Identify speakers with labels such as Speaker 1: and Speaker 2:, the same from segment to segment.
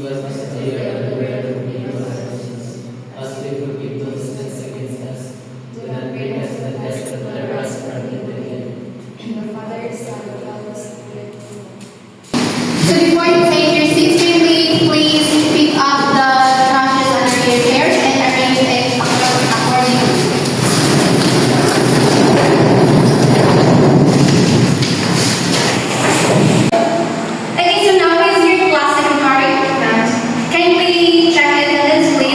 Speaker 1: Forgive us our dear and bread and forgive us our sins, as we forgive those who sin against us. Do not bring us to the test, but deliver us from evil.
Speaker 2: The Father, the Son, and the Holy Spirit.
Speaker 3: So before you take your seats, please pick up the trashes under your chairs and arrange it accordingly. Okay, so now is your class secretary. Can you please check the attendance, please?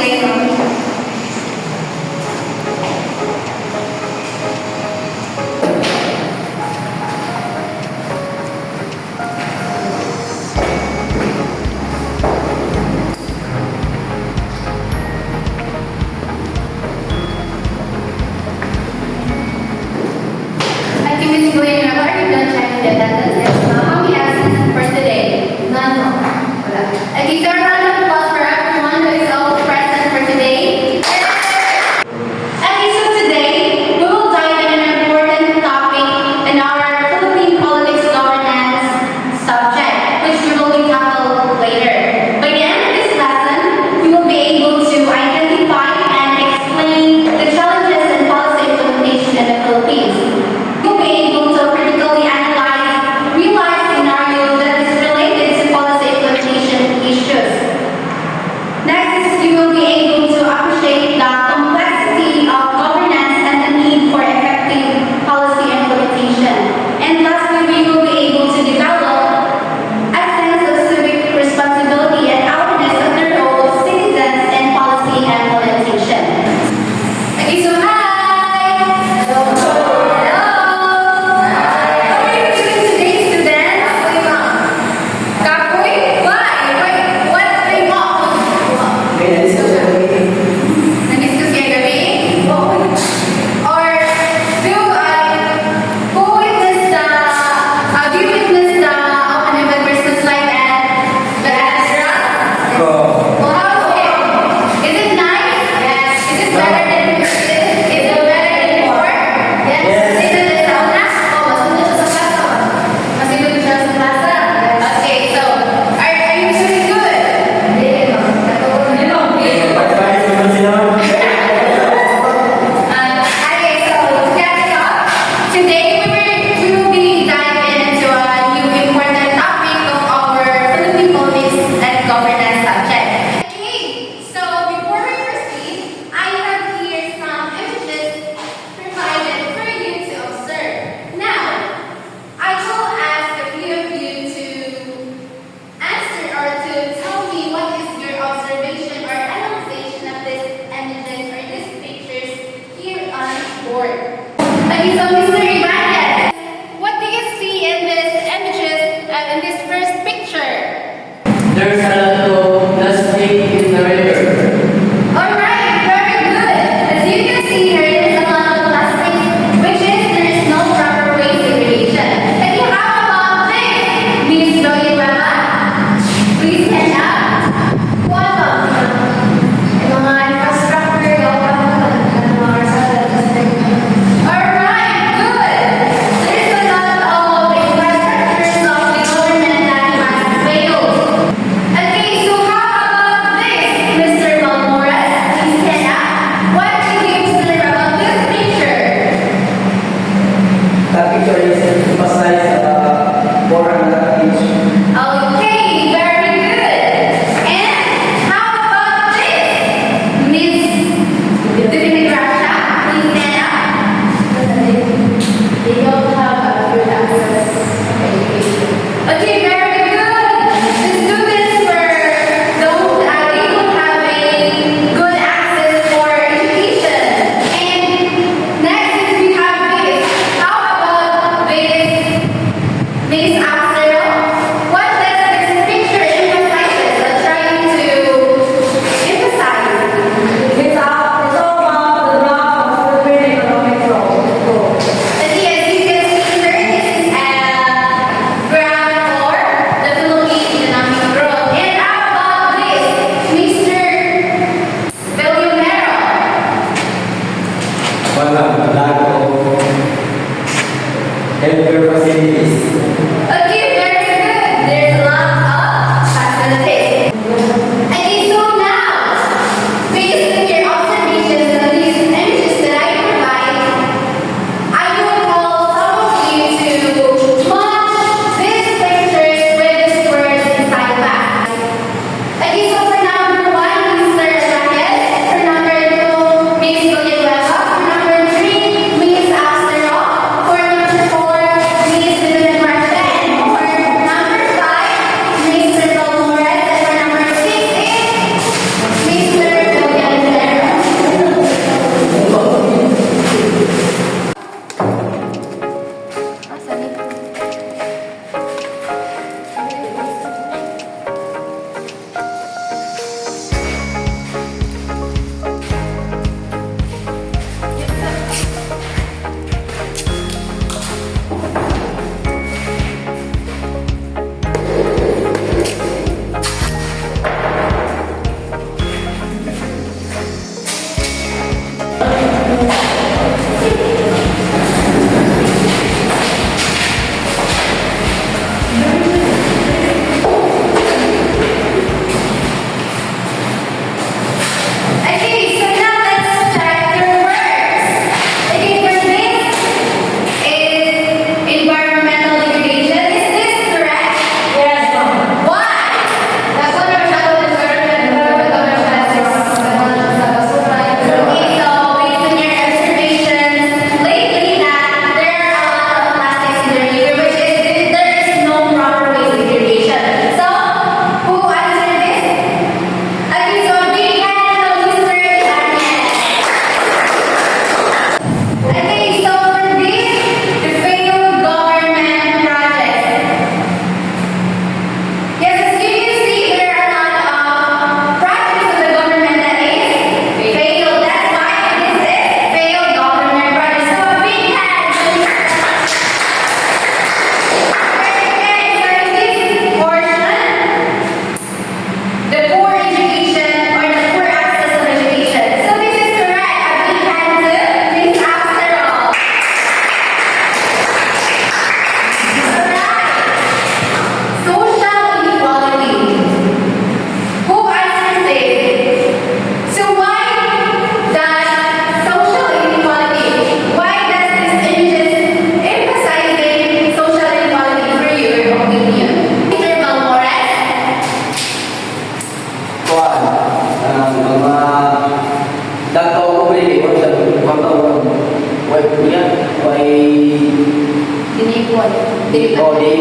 Speaker 3: Thank you, Ms. Gwen. I've already done checking the attendance. Yes, ma'am. How many absences for today? None. Wala. Okay, so a round of applause for everyone who is all present for today. Okay, so today, we will dive in an important topic in our Philippine politics governance subject, which we will be tackled later. By the end of this lesson, we will be able to identify and explain the challenges in policy implementation in the Philippines. We'll be able to critically analyze real-life scenarios that is related to policy implementation issues. Next, we will be able to appreciate the complexity of governance and the need for effective policy implementation. And lastly, we will be able to develop a sense of civic responsibility and awareness of the role of citizens in policy implementation. Okay, so hi! Hello! How are you doing today, students? Kapoy? Why? What they want? Nag-discuss kayo gabi? Or do you witness the open event Christmas light at the Astra? Well, how was it? Is it nice? Yes. Is it better than before? Yes. Is it the sauna? Oh, mas muna siya sa plaza. Mas muna siya sa plaza? Okay, so, are you doing good? Okay, so to catch up, today we will be diving into a new important topic of our Philippine politics and governance subject. Okay, so before we proceed, I have here some images provided for you to observe. Now, I will ask a few of you to answer or to tell me what is your observation or analyzation of these images or these pictures here on the board. Okay, so Mr. Ibanez, what do you see in these images, in this first picture?
Speaker 1: There's a lot of plastic in the river.
Speaker 3: Alright, very good. As you can see here, there's a lot of plastic, which is there is no proper waste segregation. And you have about this, Miss Zoe Baba. Please stand up. Yung mga infrastructure, alright, good. There's a lot of infrastructures of the government that has failed. Okay,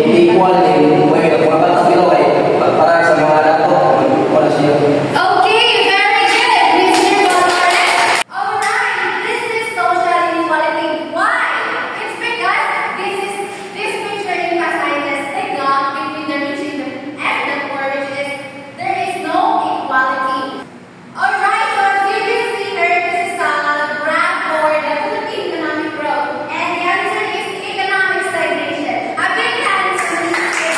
Speaker 4: equal din way mga bata pero ay para sa mga dato wala siya.
Speaker 3: Okay, very good, Mr. Dolores. Alright, this is social inequality. Why? It's because this picture emphasizes the gap between the rich and the poor, which is there is no equality. Alright, so as you can see here, this is a graph for the Philippine economic growth. And the answer is economic stagnation. A big hand for Mr.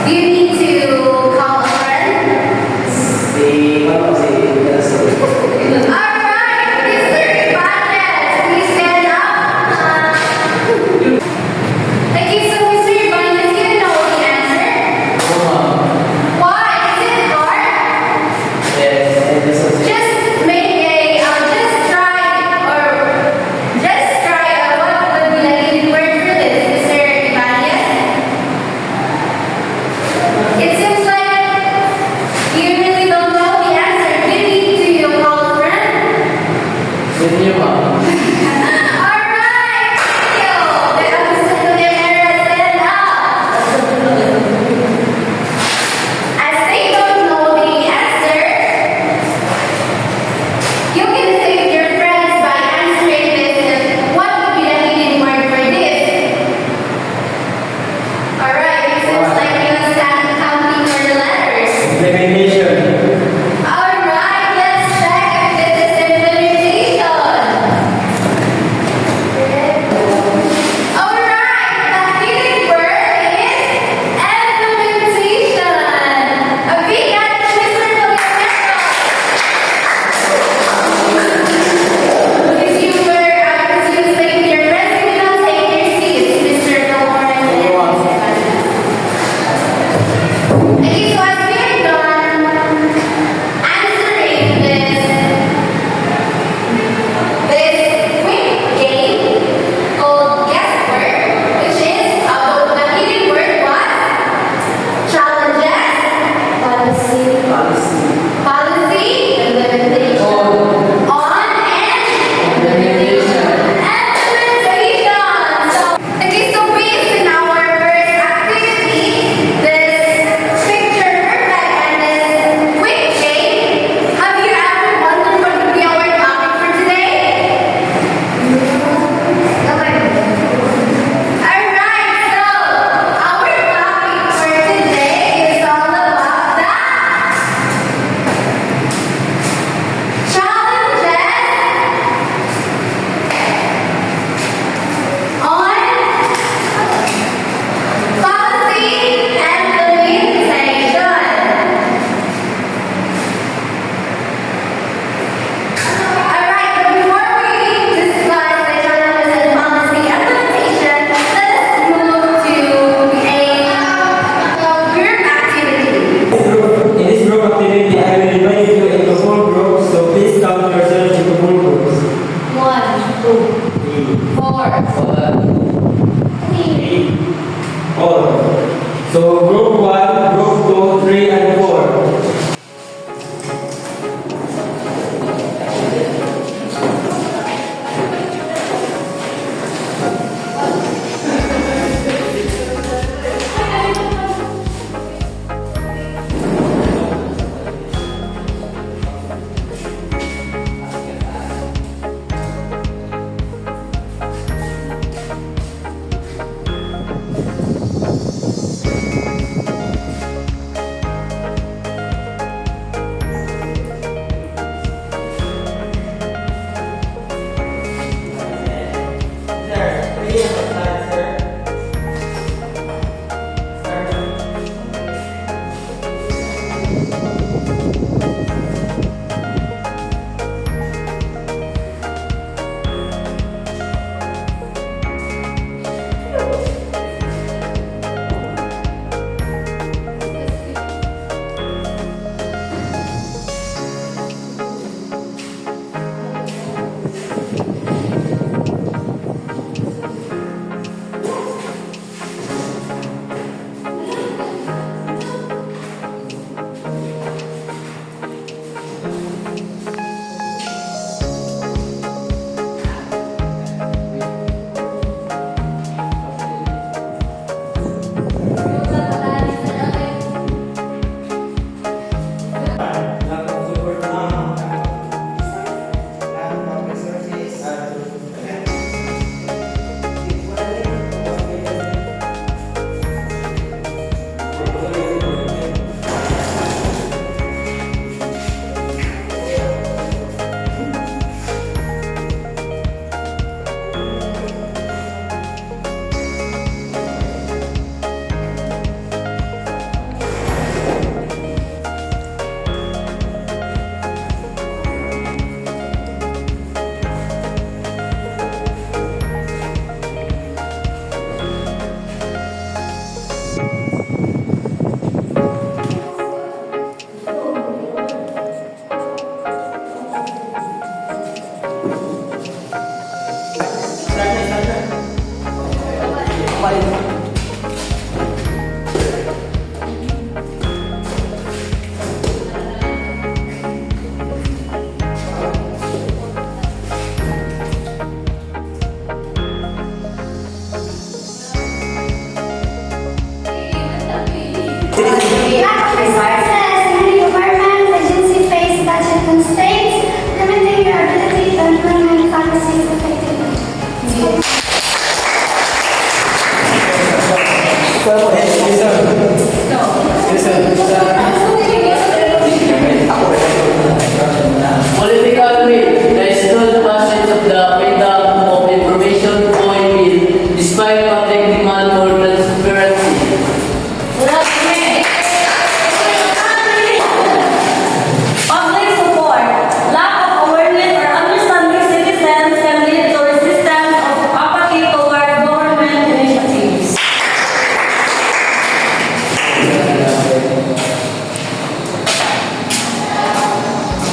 Speaker 3: Do you need to call a friend?
Speaker 4: Si, ano, si,
Speaker 3: Alright, Mr. Ibanez, please stand up. Okay, so Mr. Ibanez, you know the answer.
Speaker 1: Oo, ma'am.
Speaker 3: Why? Is it hard?
Speaker 4: yes, and this was it.
Speaker 3: Just make a, just try what would be the leading word for this, Mr. Ibanez? It seems like you really don't know the answer. Do you need to call a friend?
Speaker 1: With you, ma'am.
Speaker 3: Alright, thank you. The assistant to the mayor stand up. As they don't know the answer, you can save your friends by answering this. What would be the leading word for this? Alright, it seems like you stand counting for the letters.
Speaker 4: Implementation.
Speaker 3: Alright, let's check if this is implementation. Alright, the leading word is implementation. A big hand to Mr. Poliamento. If you save your friends, you will take your seats, Mr. Lawrence and Ms. Evans. Okay, so as we are done answering this quick game called Guesswork, which is about the leading word was challenges, policy, implementation, on and implementation. So, okay, so based on our first activity, this picture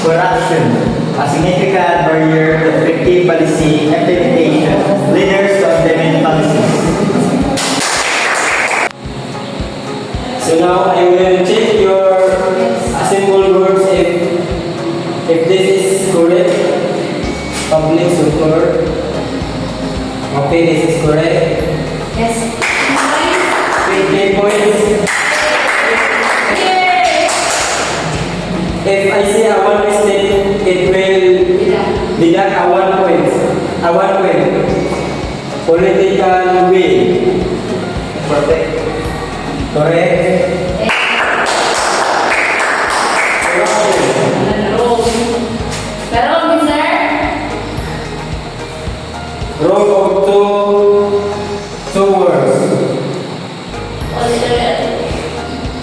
Speaker 5: Corruption, a significant barrier to effective policy implementation. Leaders to implement policies.
Speaker 6: So now I will check your assembled words if this is correct. Public support. Okay, this is correct.
Speaker 3: Yes.
Speaker 6: 20 points. If I say a one mistake, it will deduct a 1 point. A 1 point. Political will.
Speaker 5: Protect.
Speaker 6: Correct.
Speaker 3: Pero, Mr.
Speaker 6: Wrong of two words.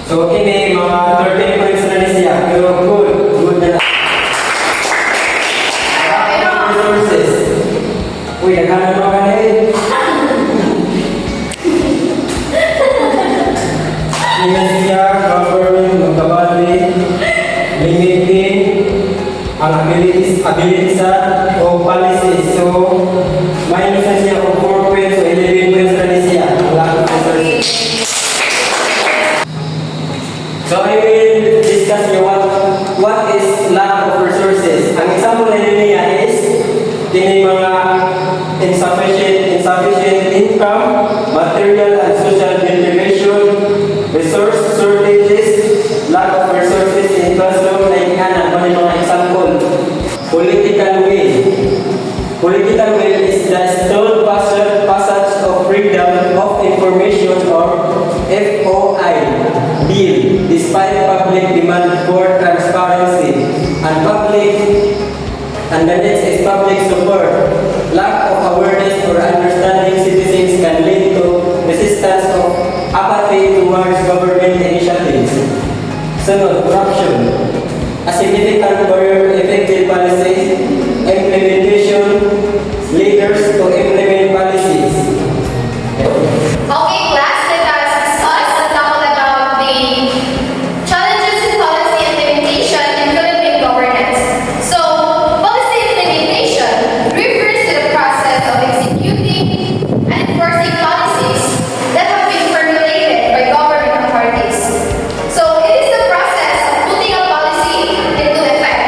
Speaker 6: So, kini mga 13 points na siya. Pero good na. Resources. Uy, naghanan mo ka na eh. Siya, government, magkabali, limiting ang abilities o policies. So, minus na siya kung 4 points o 11 points na siya. Ang lack of resources. So, I will discuss you what is lack of resources. Ang example na niya is kini mga insufficient income, material and social deprivation, resource shortages, lack of resources in classroom, like mga example. Political will. Political will is the stalled passage of freedom of information or FOI bill despite public demand for transparency and the next is public support. Lack of awareness or understanding citizens can lead to resistance of apathy towards government initiatives. Sunod, corruption. A significant barrier to effective policy implementation. Leaders to implement policies.
Speaker 3: Okay, class, let us discuss and talk about the challenges in policy implementation in Philippine governance. So, policy implementation refers to the process of executing and enforcing policies that have been formulated by government authorities. So, it is the process of putting a policy into effect.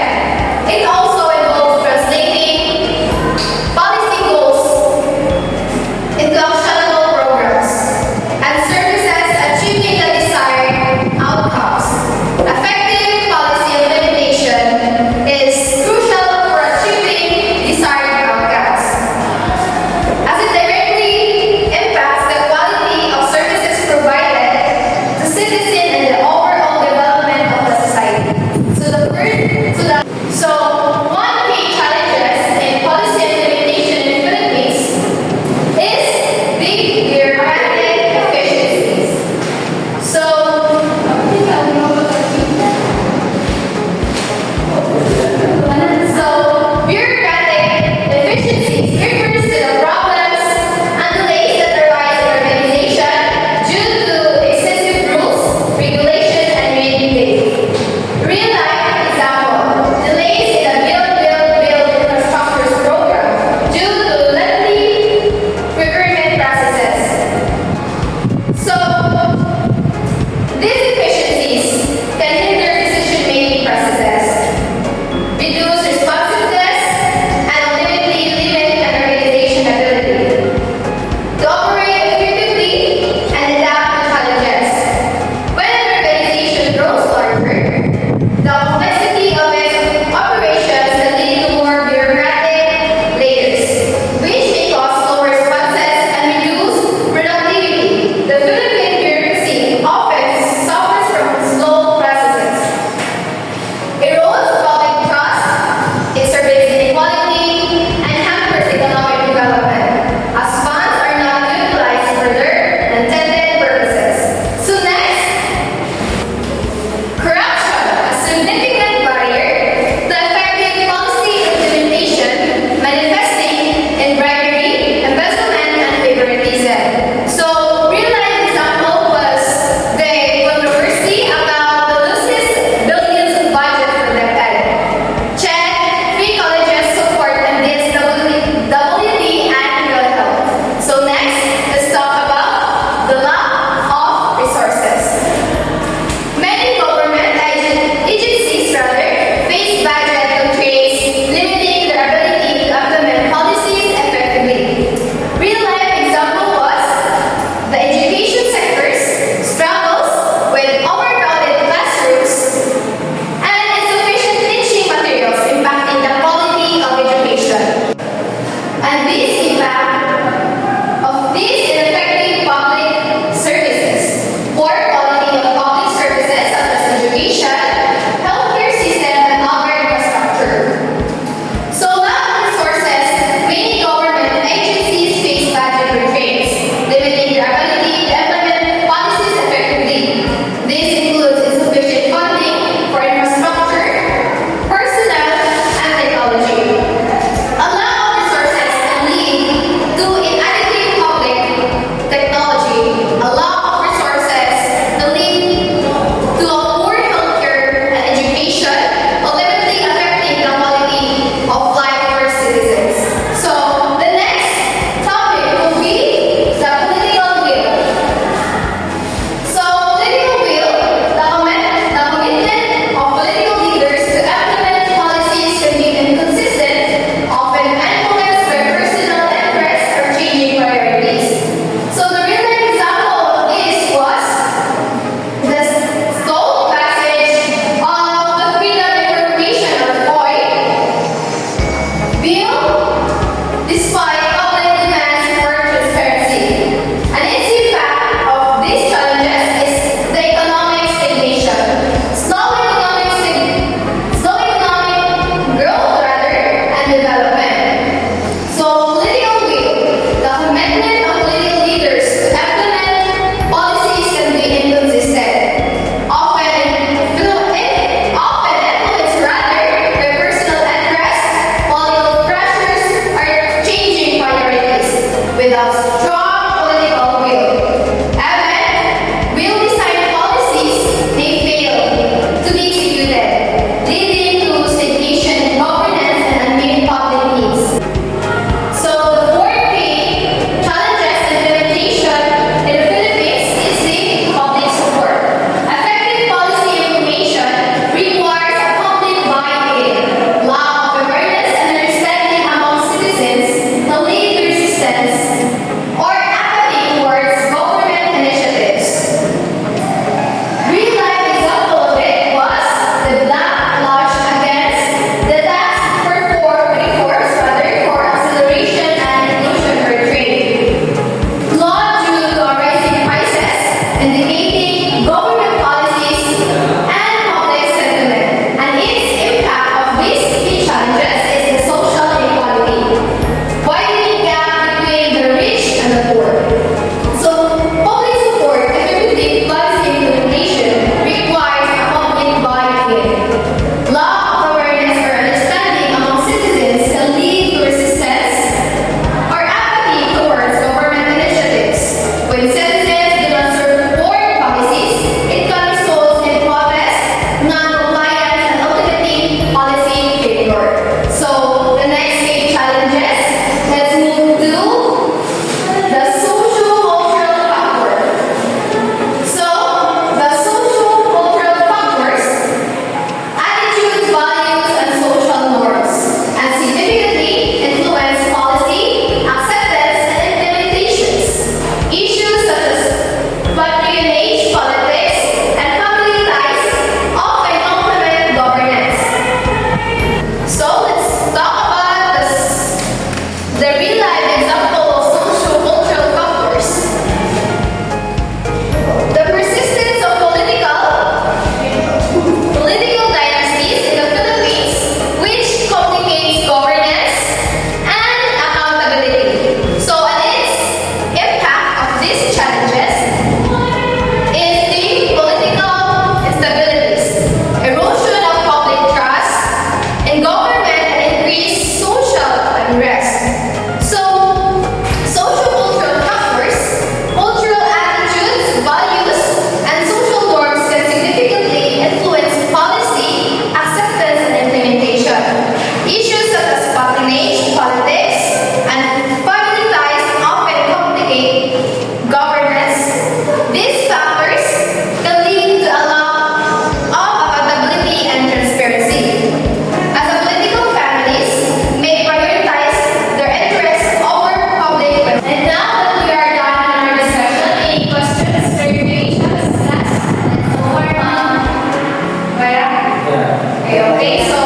Speaker 3: Okay, so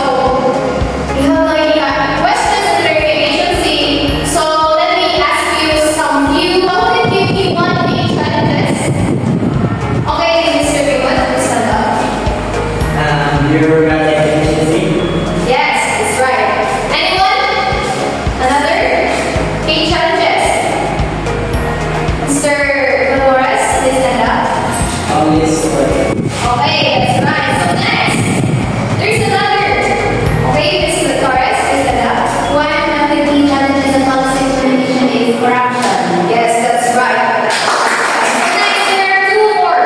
Speaker 3: we have like questions and clarifications. See, so let me ask you some few. How would you give me one main challenges? Okay, Mr. Raymond, please stand up.
Speaker 5: Bureaucratic efficiency.
Speaker 3: Yes, that's right. Anyone? Another? Main challenges. Mr. Dolores, please stand up. Okay, that's right. So next, there's another. Okay, Mr. Torres, please stand up. One of the key challenges of policy implementation is corruption. Yes, that's right. Next, there are two more.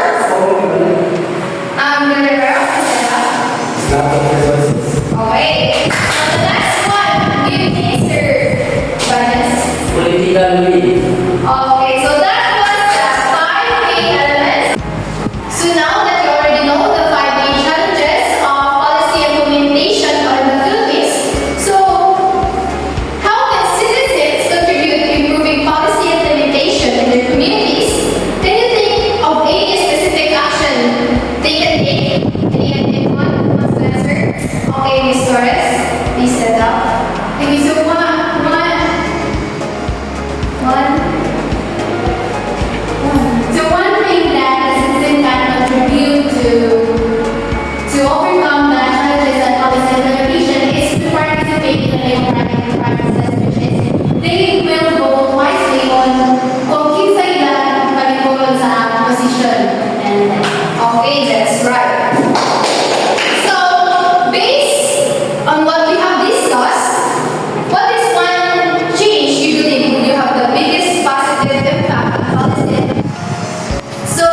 Speaker 3: Guerrero, please stand up.
Speaker 5: Lack of resources.
Speaker 3: Okay. So the next one, give me Mr. Banas.
Speaker 1: Political will.
Speaker 3: Okay, so that was the five main elements. So now that you already know the five main challenges of policy implementation on the Philippines, so how can citizens contribute to improving policy implementation in their communities? Can you think of any specific action they can take? Anyone who wants to answer? Okay, Ms. Torres, please stand up. Okay, so one. So one thing that the citizen can contribute to overcome the challenges that policy implementation is to participate in the democratic process, which is they will vote wisely on kung kinsa ilang panipulong sa position. And okay, that's right. So based on what we have discussed, what is one change you believe would you have the biggest positive impact on policy? So,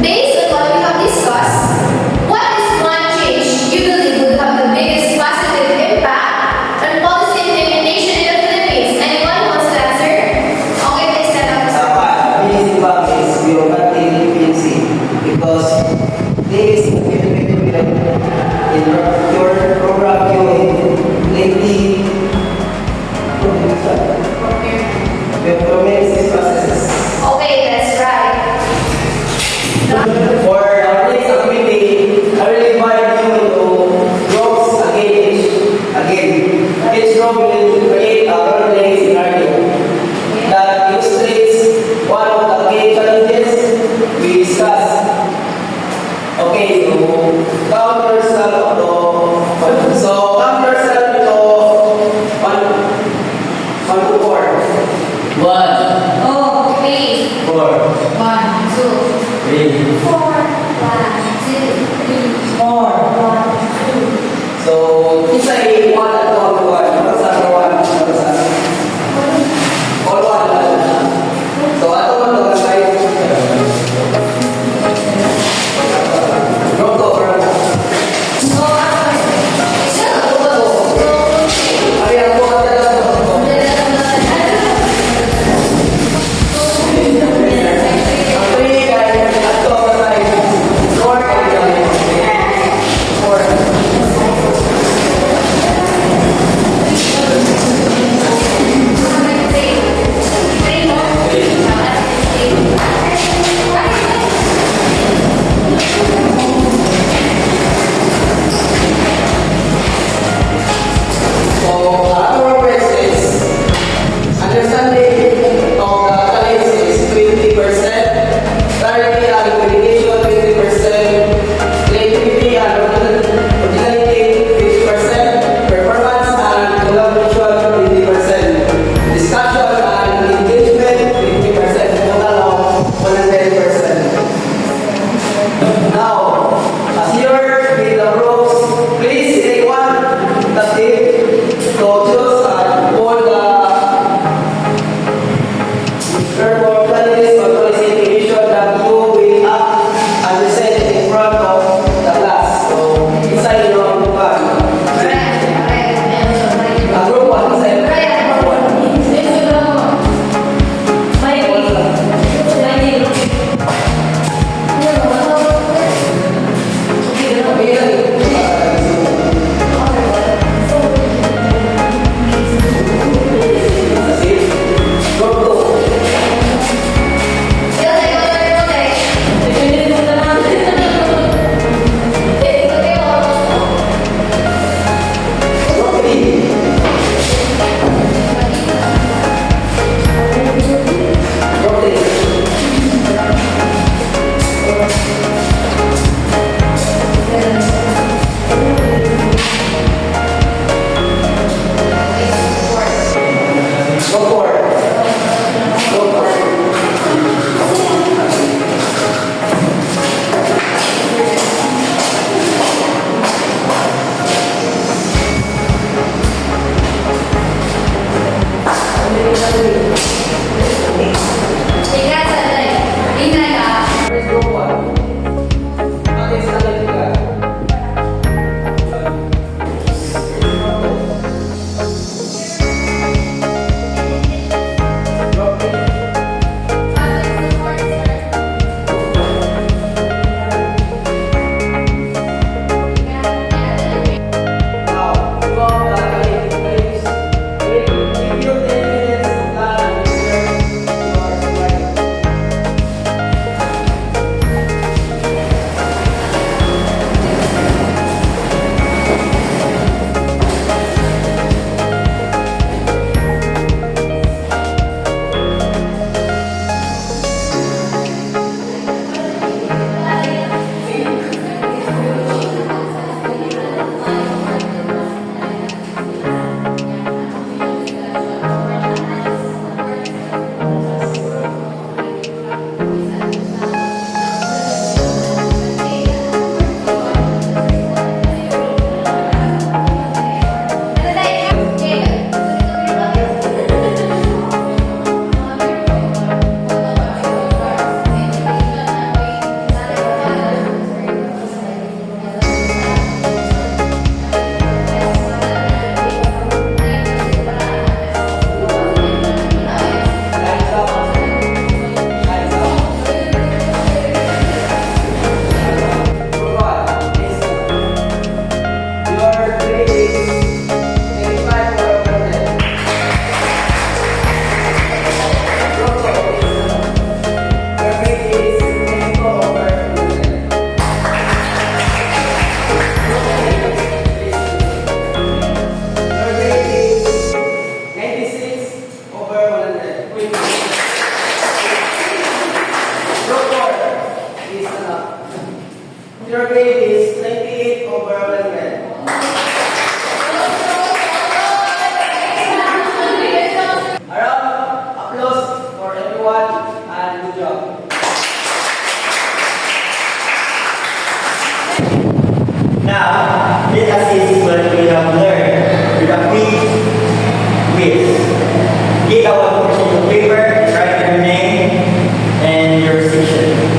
Speaker 3: based on what we have discussed, what is one change you believe would have the biggest positive impact on policy implementation in the Philippines? Anyone who wants to answer? Okay, please stand up.
Speaker 4: Biggest impact is bureaucratic efficiency because this is in your program you lengthy processes.
Speaker 3: Okay, that's right.
Speaker 4: For our next activity, I will invite you to groups again. Each group will create a role-playing scenario that illustrates one of the key challenges we discussed. Okay, so count yourself to one to four.
Speaker 1: 1,
Speaker 3: Oh, okay.
Speaker 5: 4,
Speaker 3: 1, 2,
Speaker 5: 3,
Speaker 3: 4. 1, 2, 3, 4.
Speaker 4: So, kisay one at one. Basta one. All one. So, ato man to guys. Go to.
Speaker 3: So,
Speaker 4: Your grade is 98 over 100. A round of applause for everyone and good job.
Speaker 5: Now, let us see what we have learned with a quiz. Take out a portion of paper, write your name and your section.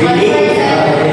Speaker 3: One person.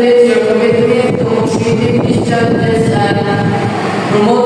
Speaker 1: acknowledge your commitment to creating these challenges and promote